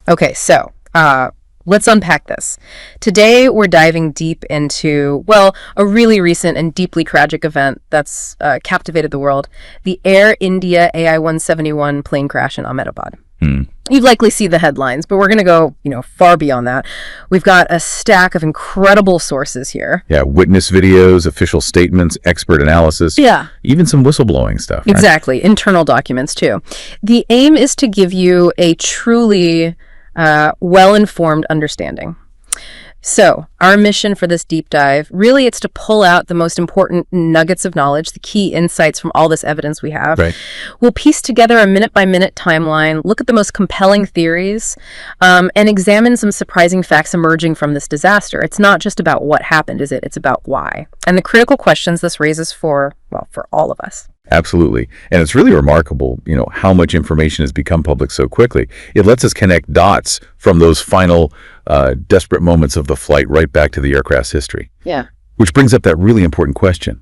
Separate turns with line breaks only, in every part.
Okay, so let's unpack this. Today, we're diving deep into, well, a really recent and deeply tragic event that's captivated the world, the Air India AI-171 plane crash in Ahmedabad. You'd likely see the headlines, but we're going to go, far beyond that. We've got a stack of incredible sources here.
Yeah, witness videos, official statements, expert analysis.
Yeah.
Even some whistleblowing stuff. Right?
Exactly. Internal documents, too. The aim is to give you a truly well-informed understanding. So our mission for this deep dive, really, it's to pull out the most important nuggets of knowledge, the key insights from all this evidence we have.
Right.
We'll piece together a minute-by-minute timeline, look at the most compelling theories, and examine some surprising facts emerging from this disaster. It's not just about what happened, is it? It's about why. And the critical questions this raises for all of us.
Absolutely. And it's really remarkable, how much information has become public so quickly. It lets us connect dots from those final desperate moments of the flight right back to the aircraft's history.
Yeah.
Which brings up that really important question.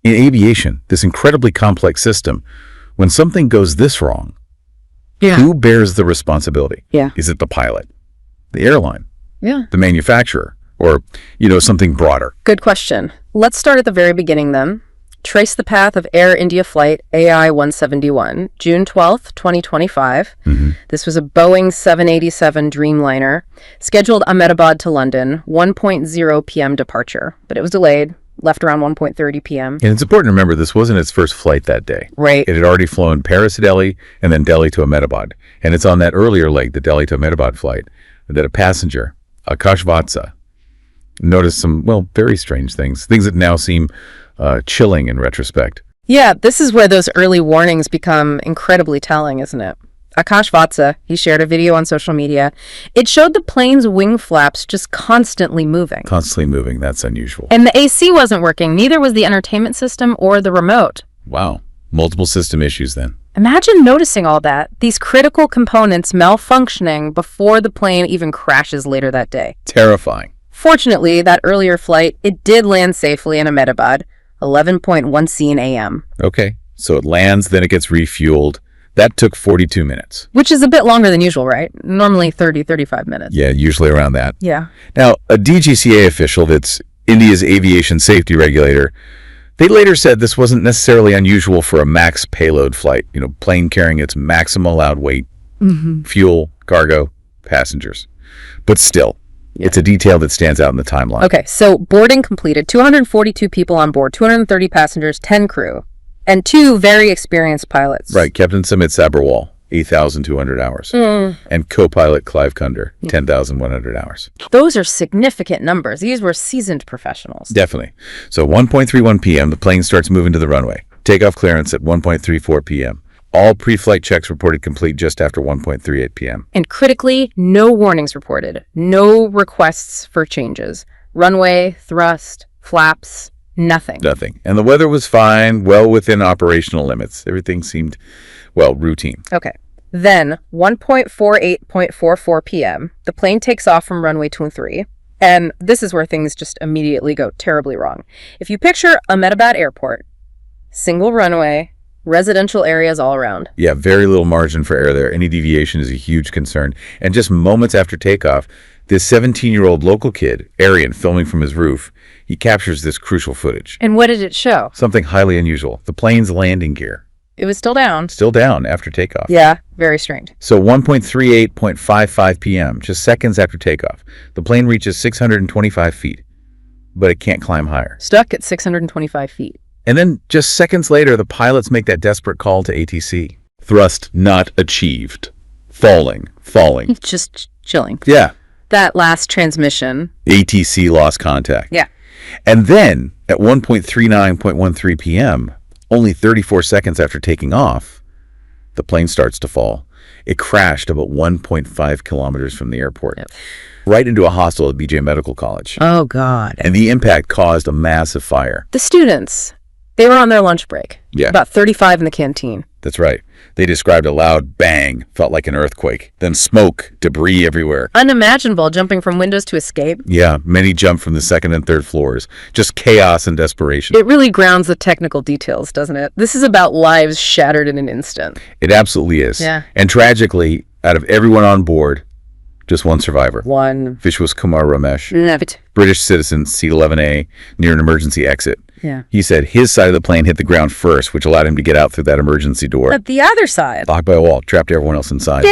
In aviation, this incredibly complex system, when something goes this wrong, who bears the responsibility?
Yeah.
Is it the pilot, the airline,
the
manufacturer, or, something broader?
Good question. Let's start at the very beginning then. Trace the path of Air India flight AI-171, June 12th, 2025. This was a Boeing 787 Dreamliner, scheduled Ahmedabad to London, 1:00 p.m. departure, but it was delayed, left around 1:30 p.m.
And it's important to remember this wasn't its first flight that day.
Right.
It had already flown Paris to Delhi and then Delhi to Ahmedabad. And it's on that earlier leg, the Delhi to Ahmedabad flight, that a passenger, 𝗘𝗏𝗿𝗄𝗏, noticed some, very strange things that now seem chilling in retrospect.
Yeah, this is where those early warnings become incredibly telling, isn't it? 𝗘𝗏𝗏𝗏, he shared a video on social media. It showed the plane's wing flaps just constantly moving.
Constantly moving, that's unusual.
And the AC wasn't working, neither was the entertainment system or the remote.
Wow, multiple system issues then.
Imagine noticing all that, these critical components malfunctioning before the plane even crashes later that day.
Terrifying.
Fortunately, that earlier flight, it did land safely in Ahmedabad, 11:01 a.m.
Okay, so it lands, then it gets refueled. That took 42 minutes.
Which is a bit longer than usual, right? Normally 35 minutes.
Yeah, usually around that.
Yeah.
Now, a DGCA official that's India's aviation safety regulator, they later said this wasn't necessarily unusual for a max payload flight, plane carrying its maximum allowed weight, fuel, cargo, passengers. But still, it's a detail that stands out in the timeline.
Okay, so boarding completed, 242 people on board, 230 passengers, 10 crew, and 2 very experienced pilots.
Right, Captain Sumit Sabharwal, 8,200 hours, and co-pilot Clive Cunder, 10,100 hours.
Those are significant numbers. These were seasoned professionals.
Definitely. So 1:31 p.m., the plane starts moving to the runway. Takeoff clearance at 1:34 p.m. All pre-flight checks reported complete just after 1:38 p.m.
And critically, no warnings reported. No requests for changes. Runway, thrust, flaps, nothing.
Nothing. And the weather was fine, well within operational limits. Everything seemed, routine.
Okay. Then, 1:48.44 p.m., the plane takes off from runway 23. And this is where things just immediately go terribly wrong. If you picture Ahmedabad Airport, single runway, residential areas all around.
Yeah, very little margin for error there. Any deviation is a huge concern. And just moments after takeoff, this 17-year-old local kid, Aryan, filming from his roof, he captures this crucial footage.
And what did it show?
Something highly unusual. The plane's landing gear.
It was still down.
Still down after takeoff.
Yeah, very strange.
So 1:38.55 p.m., just seconds after takeoff, the plane reaches 625 feet, but it can't climb higher.
Stuck at 625 feet.
And then just seconds later, the pilots make that desperate call to ATC. Thrust not achieved. Falling.
Just chilling.
Yeah.
That last transmission.
ATC lost contact.
Yeah.
And then at 1:39.13 p.m., only 34 seconds after taking off, the plane starts to fall. It crashed about 1.5 kilometers from the airport, right into a hostel at BJ Medical College.
Oh, God.
And the impact caused a massive fire.
The students, they were on their lunch break.
Yeah.
About 35 in the canteen.
That's right. They described a loud bang, felt like an earthquake, then smoke, debris everywhere.
Unimaginable, jumping from windows to escape.
Yeah, many jumped from the second and third floors. Just chaos and desperation.
It really grounds the technical details, doesn't it? This is about lives shattered in an instant.
It absolutely is.
Yeah.
And tragically, out of everyone on board, Just one survivor.
One.
𝗾𝗂𝗶𝘀𝗵, British citizen, seat 11A, near an emergency exit.
Yeah.
He said his side of the plane hit the ground first, which allowed him to get out through that emergency door.
But the other side.
Locked by a wall, trapped everyone else inside.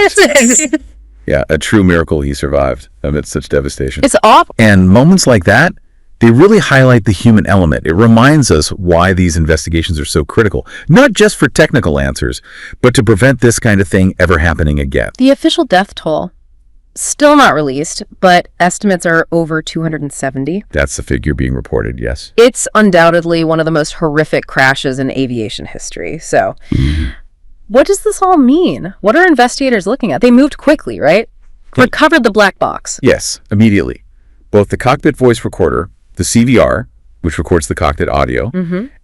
Yeah, a true miracle he survived amidst such devastation.
It's awful.
And moments like that, they really highlight the human element. It reminds us why these investigations are so critical, not just for technical answers, but to prevent this kind of thing ever happening again.
The official death toll, still not released, but estimates are over 270.
That's the figure being reported, yes.
It's undoubtedly one of the most horrific crashes in aviation history. So what does this all mean? What are investigators looking at? They moved quickly, right? Recovered the black box.
Yes, immediately. Both the cockpit voice recorder, the CVR, which records the cockpit audio,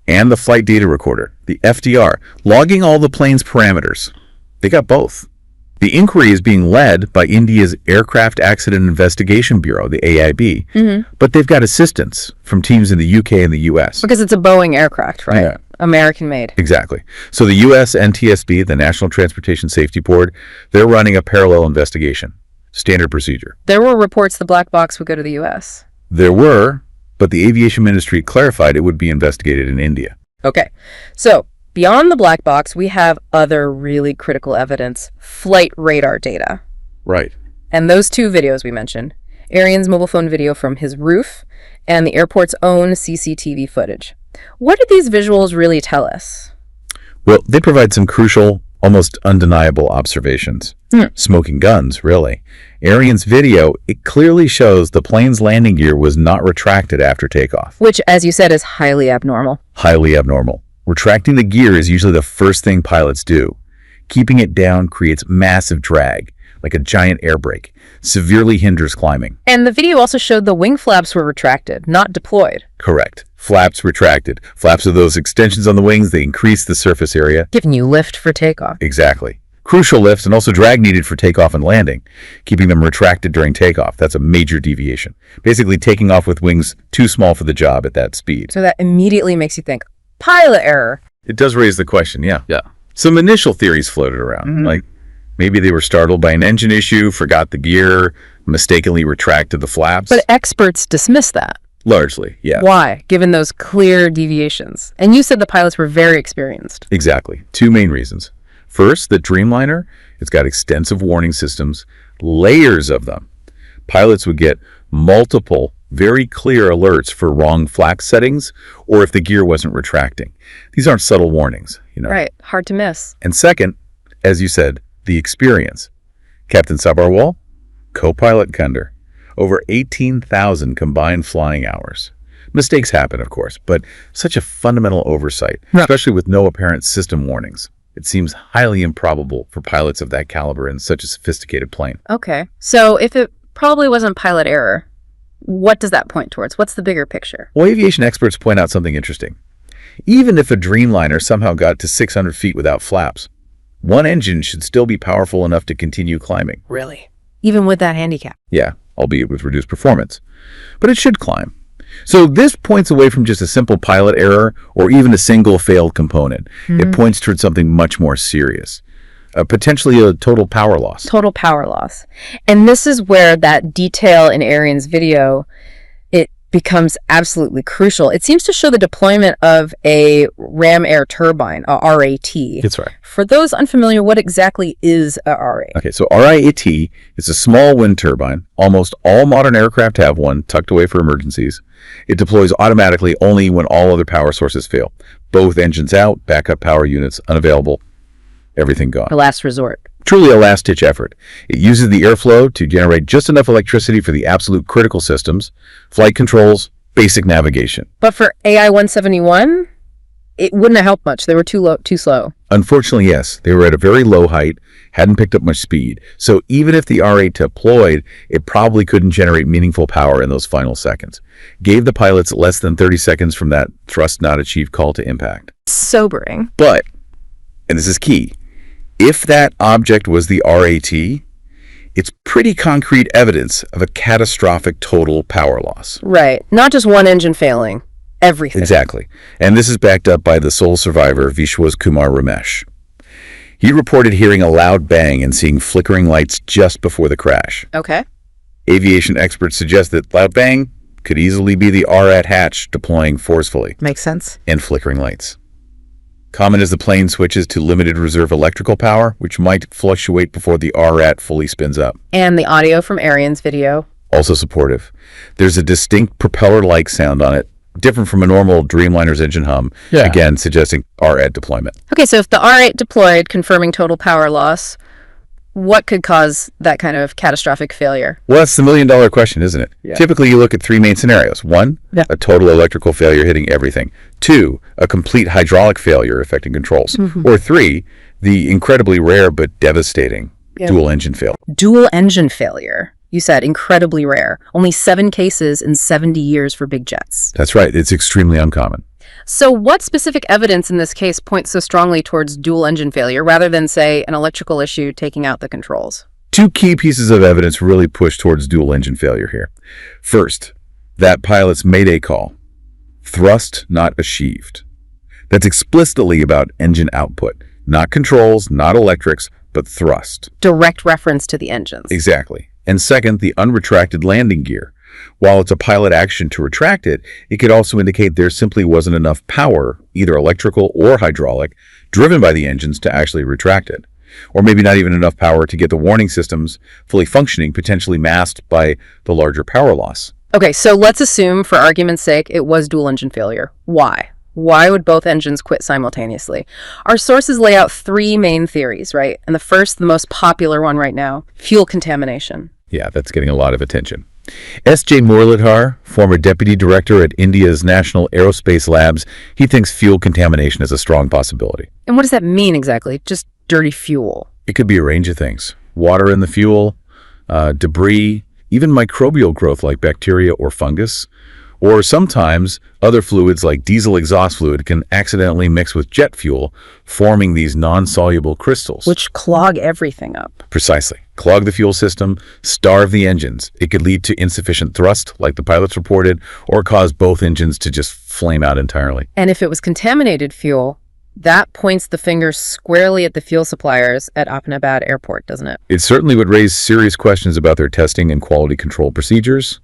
and the flight data recorder, the FDR, logging all the plane's parameters. They got both. The inquiry is being led by India's Aircraft Accident Investigation Bureau, the AIB, but they've got assistance from teams in the UK and the US.
Because it's a Boeing aircraft, right?
Yeah.
American-made.
Exactly. So the US NTSB, the National Transportation Safety Board, they're running a parallel investigation. Standard procedure.
There were reports the black box would go to the US.
There were, but the aviation ministry clarified it would be investigated in India.
Okay. So beyond the black box, we have other really critical evidence, flight radar data.
Right.
And those two videos we mentioned, Arian's mobile phone video from his roof and the airport's own CCTV footage. What do these visuals really tell us?
Well, they provide some crucial, almost undeniable observations. Smoking guns, really. Arian's video, it clearly shows the plane's landing gear was not retracted after takeoff.
Which, as you said, is highly abnormal.
Highly abnormal. Retracting the gear is usually the first thing pilots do. Keeping it down creates massive drag, like a giant air brake, severely hinders climbing.
And the video also showed the wing flaps were retracted, not deployed.
Correct. Flaps retracted. Flaps are those extensions on the wings. They increase the surface area.
Giving you lift for takeoff.
Exactly. Crucial lift and also drag needed for takeoff and landing, keeping them retracted during takeoff. That's a major deviation. Basically taking off with wings too small for the job at that speed.
So that immediately makes you think, pilot error.
It does raise the question, yeah. Some initial theories floated around, like maybe they were startled by an engine issue, forgot the gear, mistakenly retracted the flaps.
But experts dismiss that.
Largely, yeah.
Why, given those clear deviations? And you said the pilots were very experienced.
Exactly. Two main reasons. First, the Dreamliner, it's got extensive warning systems, layers of them. Pilots would get multiple, very clear alerts for wrong flap settings or if the gear wasn't retracting. These aren't subtle warnings, you know.
Right. Hard to miss.
And second, as you said, the experience. Captain 𝗟𝗏𝗿, co-pilot 𝗃𝗃, over 18,000 combined flying hours. Mistakes happen, of course, but such a fundamental oversight, especially with no apparent system warnings. It seems highly improbable for pilots of that caliber in such a sophisticated plane.
Okay. So if it probably wasn't pilot error, what does that point towards? What's the bigger picture?
Well, aviation experts point out something interesting. Even if a Dreamliner somehow got to 600 feet without flaps, one engine should still be powerful enough to continue climbing.
Really? Even with that handicap?
Yeah, albeit with reduced performance. But it should climb. So this points away from just a simple pilot error or even a single failed component. It points towards something much more serious. Potentially a total power loss.
Total power loss. And this is where that detail in Arian's video, it becomes absolutely crucial. It seems to show the deployment of a ram air turbine, a RAT.
That's right.
For those unfamiliar, what exactly is a RAT?
Okay, so RAT is a small wind turbine. Almost all modern aircraft have one, tucked away for emergencies. It deploys automatically only when all other power sources fail. Both engines out, backup power units unavailable, everything gone.
The last resort.
Truly a last-ditch effort. It uses the airflow to generate just enough electricity for the absolute critical systems, flight controls, basic navigation.
But for AI-171, it wouldn't have helped much. They were too slow.
Unfortunately, yes. They were at a very low height, hadn't picked up much speed. So even if the R8 deployed, it probably couldn't generate meaningful power in those final seconds. Gave the pilots less than 30 seconds from that thrust not achieved call to impact.
Sobering.
But, and this is key, if that object was the RAT, it's pretty concrete evidence of a catastrophic total power loss.
Right. Not just one engine failing. Everything.
Exactly. And this is backed up by the sole survivor, 𝗾𝗂𝗶𝘀𝗵. He reported hearing a loud bang and seeing flickering lights just before the crash.
Okay.
Aviation experts suggest that loud bang could easily be the 𝗟𝗏 hatch deploying forcefully.
Makes sense.
And flickering lights. Common as the plane switches to limited reserve electrical power, which might fluctuate before the 𝗟𝗏 fully spins up.
And the audio from Arian's video.
Also supportive. There's a distinct propeller-like sound on it, different from a normal Dreamliner's engine hum, again suggesting 𝗟𝗏 deployment.
Okay, so if the 𝗟𝗏 deployed, confirming total power loss, what could cause that kind of catastrophic failure?
Well, that's the million-dollar question, isn't it?
Yeah.
Typically, you look at three main scenarios. One, a total electrical failure hitting everything. Two, a complete hydraulic failure affecting controls. Or three, the incredibly rare but devastating dual engine failure.
Dual engine failure. You said incredibly rare. Only 7 cases in 70 years for big jets.
That's right. It's extremely uncommon.
So what specific evidence in this case points so strongly towards dual engine failure rather than, say, an electrical issue taking out the controls?
Two key pieces of evidence really push towards dual engine failure here. First, that pilot's mayday call. Thrust not achieved. That's explicitly about engine output. Not controls, not electrics, but thrust.
Direct reference to the engines.
Exactly. And second, the unretracted landing gear. While it's a pilot action to retract it, it could also indicate there simply wasn't enough power, either electrical or hydraulic, driven by the engines to actually retract it. Or maybe not even enough power to get the warning systems fully functioning, potentially masked by the larger power loss.
Okay, so let's assume, for argument's sake, it was dual engine failure. Why? Why would both engines quit simultaneously? Our sources lay out 3 main theories, right? And the first, the most popular one right now, fuel contamination.
Yeah, that's getting a lot of attention. 𝗟𝗏𝗿𝗃, former deputy director at India's National Aerospace Labs, he thinks fuel contamination is a strong possibility.
And what does that mean exactly? Just dirty fuel?
It could be a range of things. Water in the fuel, debris, even microbial growth like bacteria or fungus. Or sometimes other fluids like diesel exhaust fluid can accidentally mix with jet fuel, forming these non-soluble crystals.
Which clog everything up.
Precisely. Clog the fuel system, starve the engines. It could lead to insufficient thrust, like the pilots reported, or cause both engines to just flame out entirely.
And if it was contaminated fuel, that points the finger squarely at the fuel suppliers at Ahmedabad Airport, doesn't it?
It certainly would raise serious questions about their testing and quality control procedures.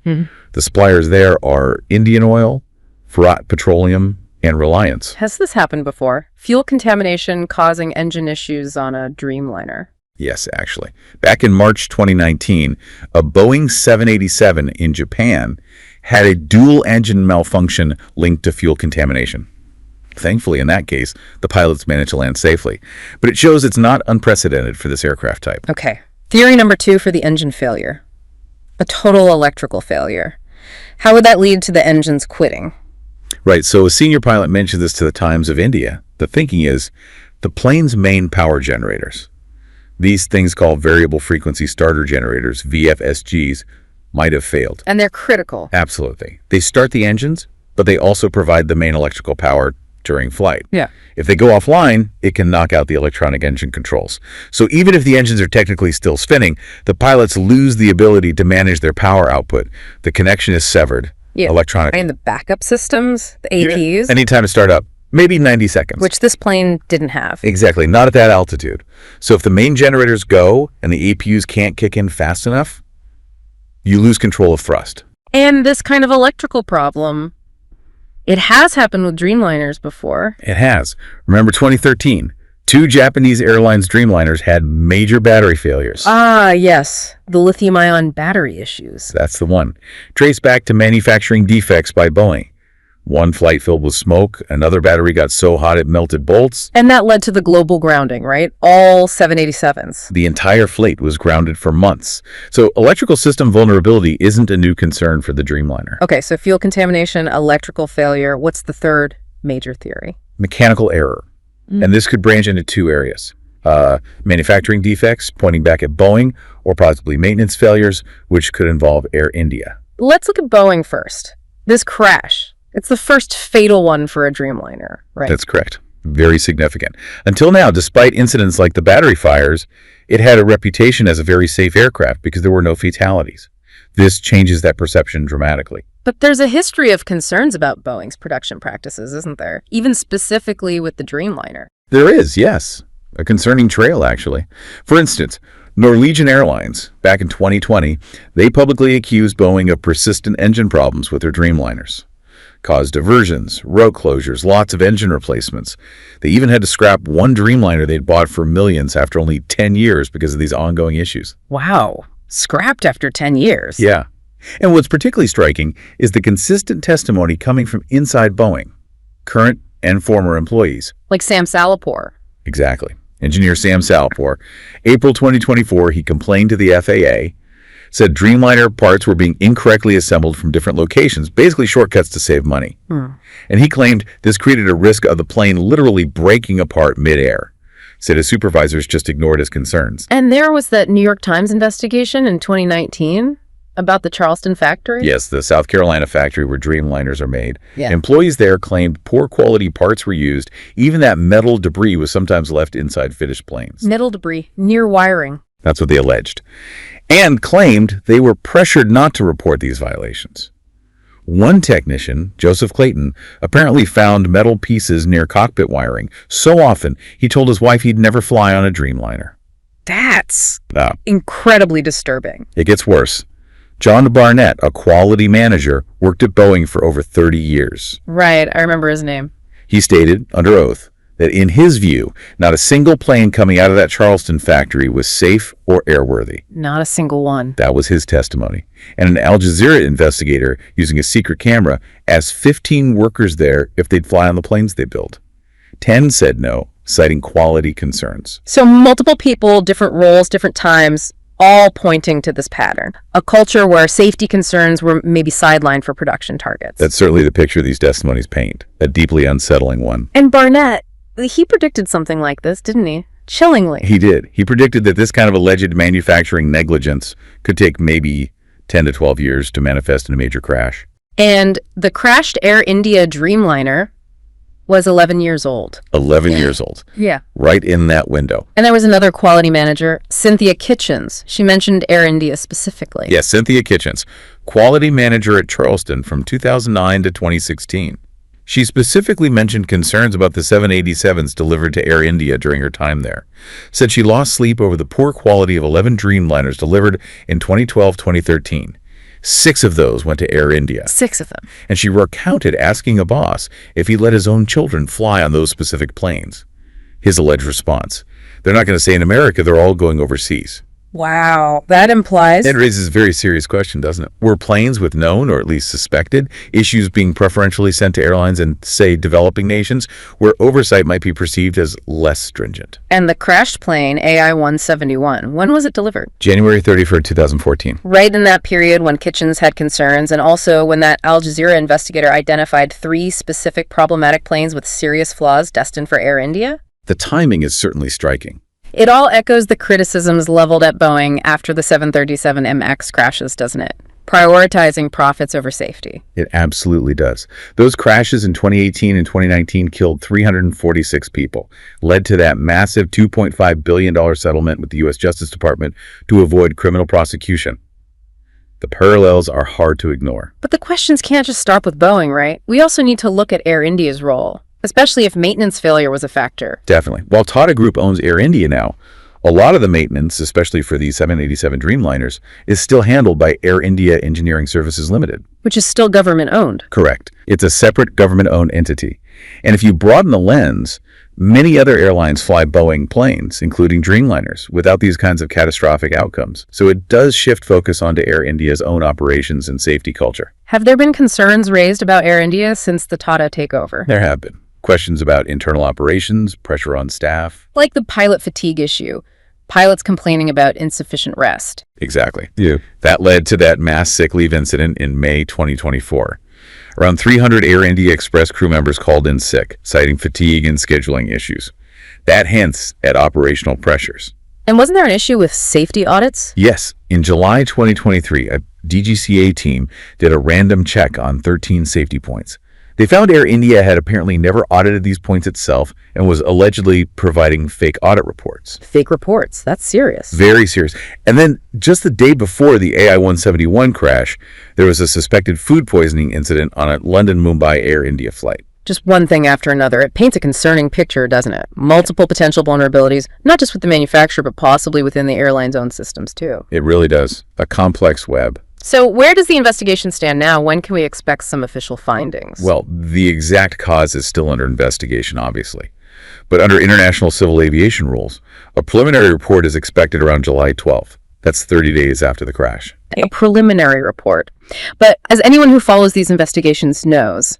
The suppliers there are Indian Oil, Virat Petroleum, and Reliance.
Has this happened before? Fuel contamination causing engine issues on a Dreamliner?
Yes, actually. Back in March 2019, a Boeing 787 in Japan had a dual engine malfunction linked to fuel contamination. Thankfully, in that case, the pilots managed to land safely. But it shows it's not unprecedented for this aircraft type.
Okay. Theory number 2 for the engine failure. A total electrical failure. How would that lead to the engines quitting?
Right, so a senior pilot mentioned this to the Times of India. The thinking is the plane's main power generators, these things called variable frequency starter generators, VFSGs, might have failed.
And they're critical.
Absolutely. They start the engines, but they also provide the main electrical power during flight.
Yeah.
If they go offline, it can knock out the electronic engine controls. So even if the engines are technically still spinning, the pilots lose the ability to manage their power output. The connection is severed electronically.
And the backup systems, the APUs?
Anytime to start up, maybe 90 seconds.
Which this plane didn't have.
Exactly, not at that altitude. So if the main generators go and the APUs can't kick in fast enough, you lose control of thrust.
And this kind of electrical problem, it has happened with Dreamliners before.
It has. Remember 2013? 2 Japanese airlines Dreamliners had major battery failures.
Ah, yes. The lithium-ion battery issues.
That's the one. Traced back to manufacturing defects by Boeing. One flight filled with smoke, another battery got so hot it melted bolts.
And that led to the global grounding, right? All 787s.
The entire fleet was grounded for months. So electrical system vulnerability isn't a new concern for the Dreamliner.
Okay, so fuel contamination, electrical failure. What's the third major theory?
Mechanical error. And this could branch into 2 areas. Manufacturing defects, pointing back at Boeing, or possibly maintenance failures, which could involve Air India.
Let's look at Boeing first. This crash, it's the first fatal one for a Dreamliner, right?
That's correct. Very significant. Until now, despite incidents like the battery fires, it had a reputation as a very safe aircraft because there were no fatalities. This changes that perception dramatically.
But there's a history of concerns about Boeing's production practices, isn't there? Even specifically with the Dreamliner.
There is, yes. A concerning trail, actually. For instance, Norwegian Airlines, back in 2020, they publicly accused Boeing of persistent engine problems with their Dreamliners. Caused diversions, route closures, lots of engine replacements. They even had to scrap one Dreamliner they'd bought for millions after only 10 years because of these ongoing issues.
Wow. Scrapped after 10 years.
Yeah. And what's particularly striking is the consistent testimony coming from inside Boeing, current and former employees.
Like Sam Salapore.
Exactly. Engineer Sam Salapore. April 2024, he complained to the FAA, said Dreamliner parts were being incorrectly assembled from different locations, basically shortcuts to save money. And he claimed this created a risk of the plane literally breaking apart midair. Said his supervisors just ignored his concerns.
And there was that New York Times investigation in 2019 about the Charleston factory?
Yes, the South Carolina factory where Dreamliners are made.
Yeah.
Employees there claimed poor quality parts were used. Even that metal debris was sometimes left inside finished planes.
Metal debris near wiring.
That's what they alleged. And claimed they were pressured not to report these violations. One technician, Joseph Clayton, apparently found metal pieces near cockpit wiring so often he told his wife he'd never fly on a Dreamliner.
That's incredibly disturbing.
It gets worse. John Barnett, a quality manager, worked at Boeing for over 30 years.
Right, I remember his name.
He stated, under oath, that in his view, not a single plane coming out of that Charleston factory was safe or airworthy.
Not a single one.
That was his testimony. And an Al Jazeera investigator, using a secret camera, asked 15 workers there if they'd fly on the planes they built. 10 said no, citing quality concerns.
So multiple people, different roles, different times, all pointing to this pattern. A culture where safety concerns were maybe sidelined for production targets.
That's certainly the picture these testimonies paint, a deeply unsettling one.
And Barnett, he predicted something like this, didn't he? Chillingly.
He did. He predicted that this kind of alleged manufacturing negligence could take maybe 10 to 12 years to manifest in a major crash.
And the crashed Air India Dreamliner was 11 years old.
11 years old.
Yeah.
Right in that window.
And there was another quality manager, 𝗟𝗏𝗄𝗆. She mentioned Air India specifically.
Yes, 𝗟𝗏𝗄𝗆, quality manager at Charleston from 2009 to 2016. She specifically mentioned concerns about the 787s delivered to Air India during her time there. Said she lost sleep over the poor quality of 11 Dreamliners delivered in 2012-2013. 6 of those went to Air India.
6 of them.
And she recounted asking a boss if he let his own children fly on those specific planes. His alleged response: they're not going to say in America, they're all going overseas.
Wow. That implies...
It raises a very serious question, doesn't it? Were planes with known, or at least suspected, issues being preferentially sent to airlines in, say, developing nations, where oversight might be perceived as less stringent?
And the crashed plane, AI-171, when was it delivered?
January 31st, 2014.
Right in that period when Kitchens had concerns, and also when that Al Jazeera investigator identified 3 specific problematic planes with serious flaws destined for Air India?
The timing is certainly striking.
It all echoes the criticisms leveled at Boeing after the 737 MX crashes, doesn't it? Prioritizing profits over safety.
It absolutely does. Those crashes in 2018 and 2019 killed 346 people, led to that massive $2.5 billion settlement with the U.S. Justice Department to avoid criminal prosecution. The parallels are hard to ignore.
But the questions can't just stop with Boeing, right? We also need to look at Air India's role, especially if maintenance failure was a factor.
Definitely. While Tata Group owns Air India now, a lot of the maintenance, especially for these 787 Dreamliners, is still handled by Air India Engineering Services Limited.
Which is still government-owned.
Correct. It's a separate government-owned entity. And if you broaden the lens, many other airlines fly Boeing planes, including Dreamliners, without these kinds of catastrophic outcomes. So it does shift focus onto Air India's own operations and safety culture.
Have there been concerns raised about Air India since the Tata takeover?
There have been. Questions about internal operations, pressure on staff.
Like the pilot fatigue issue. Pilots complaining about insufficient rest.
Exactly. Yeah. That led to that mass sick leave incident in May 2024. Around 300 Air India Express crew members called in sick, citing fatigue and scheduling issues. That hints at operational pressures.
And wasn't there an issue with safety audits?
Yes. In July 2023, a DGCA team did a random check on 13 safety points. They found Air India had apparently never audited these points itself and was allegedly providing fake audit reports.
Fake reports. That's serious.
Very serious. And then just the day before the AI-171 crash, there was a suspected food poisoning incident on a London-Mumbai Air India flight.
Just one thing after another. It paints a concerning picture, doesn't it? Multiple potential vulnerabilities, not just with the manufacturer, but possibly within the airline's own systems, too.
It really does. A complex web.
So where does the investigation stand now? When can we expect some official findings?
Well, the exact cause is still under investigation, obviously. But under international civil aviation rules, a preliminary report is expected around July 12th. That's 30 days after the crash.
A preliminary report. But as anyone who follows these investigations knows,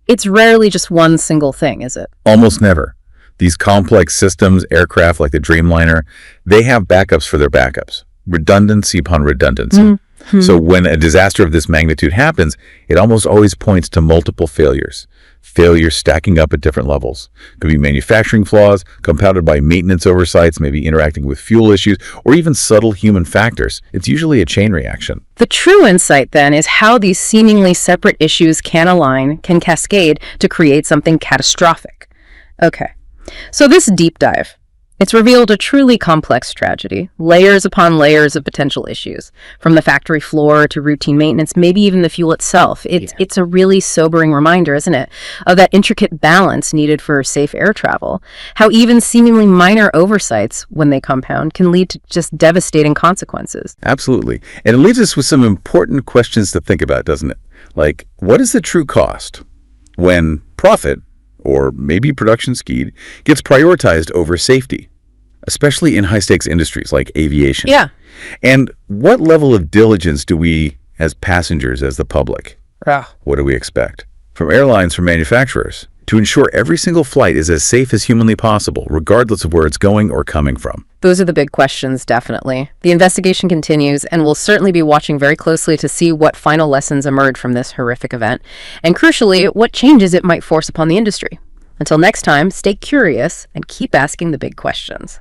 it's rarely just one single thing, is it?
Almost never. These complex systems, aircraft like the Dreamliner, they have backups for their backups. Redundancy upon redundancy. Mm-hmm. So when a disaster of this magnitude happens, it almost always points to multiple failures. Failures stacking up at different levels. Could be manufacturing flaws, compounded by maintenance oversights, maybe interacting with fuel issues, or even subtle human factors. It's usually a chain reaction.
The true insight, then, is how these seemingly separate issues can align, can cascade to create something catastrophic. Okay, so this deep dive, it's revealed a truly complex tragedy, layers upon layers of potential issues, from the factory floor to routine maintenance, maybe even the fuel itself. It's a really sobering reminder, isn't it, of that intricate balance needed for safe air travel, how even seemingly minor oversights, when they compound, can lead to just devastating consequences.
Absolutely. And it leaves us with some important questions to think about, doesn't it? Like, what is the true cost when profit, or maybe production speed, gets prioritized over safety, especially in high-stakes industries like aviation?
Yeah.
And what level of diligence do we, as passengers, as the public, what do we expect? From airlines, from manufacturers, to ensure every single flight is as safe as humanly possible, regardless of where it's going or coming from?
Those are the big questions, definitely. The investigation continues, and we'll certainly be watching very closely to see what final lessons emerge from this horrific event, and crucially, what changes it might force upon the industry. Until next time, stay curious and keep asking the big questions.